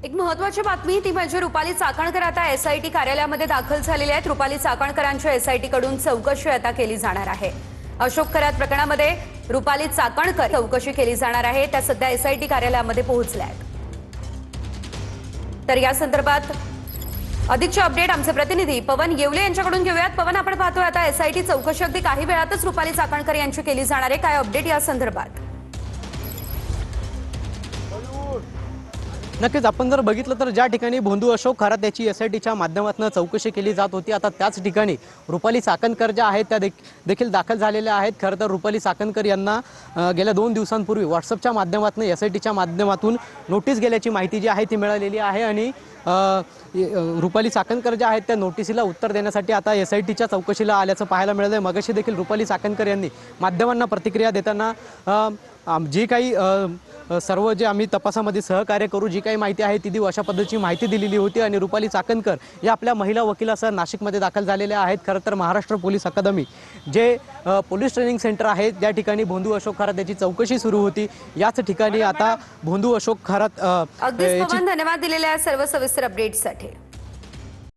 एक महत्त्वाची बातमी ती म्हणजे रुपाली चाकणकर आता एसआयटी कार्यालयामध्ये दाखल झालेल्या आहेत। रुपाली चाकणकरांच्या एसआयटी कडून चौकशी आता केली जाणार आहे। अशोक खरात प्रकरणामध्ये रुपाली चाकणकर चौकशी केली जाणार आहे। त्या सध्या एसआयटी कार्यालयामध्ये पोहोचल्या आहेत। तर या संदर्भात अधिकचे अपडेट आमचे प्रतिनिधी पवन येवले यांच्याकडून घेऊयात। पवन, आपण पाहतोय आता एसआयटी चौकशी अगदी काही वेळातच रुपाली चाकणकर यांची केली जाणार आहे। काय अपडेट या संदर्भात? नक्कीच आपण जर बघितलं तर ज्या ठिकाणी भोंदू अशोक खरात याची एसआयटीच्या माध्यमातून चौकशी केली जात होती, आता त्याच ठिकाणी रुपाली चाकणकर ज्या आहेत त्या देखील दाखल झालेल्या आहेत। खरं तर रुपाली चाकणकर यांना गेल्या 2 दिवसांपूर्वी व्हॉट्सअपच्या माध्यमातून एसआयटीच्या माध्यमातून नोटीस गेल्याची माहिती जी आहे ती मिळालेली आहे आणि रुपाली चाकणकर ज्या आहेत त्या नोटिसीला उत्तर देण्यासाठी आता एसआयटीच्या चौकशीला आल्याचं पाहायला मिळालं आहे। मगाशी देखील रुपाली चाकणकर यांनी माध्यमांना प्रतिक्रिया देताना जी काही सर्व जे आम्ही तपासामध्ये सहकार्य करू, जी काही माहिती आहे ती देऊ, अशा पद्धतीची माहिती दिलेली होती। आणि रुपाली चाकणकर या आपल्या महिला वकिलासह नाशिकमध्ये दाखल झालेल्या आहेत। खरं तर महाराष्ट्र पोलीस अकादमी जे पोलीस ट्रेनिंग सेंटर आहे त्या ठिकाणी भोंदू अशोक खरात याची चौकशी सुरू होती। याच ठिकाणी आता भोंदू अशोक खरात अगदीच पवन, धन्यवाद दिलेल्या सर्व सविस्तर अपडेट्ससाठी।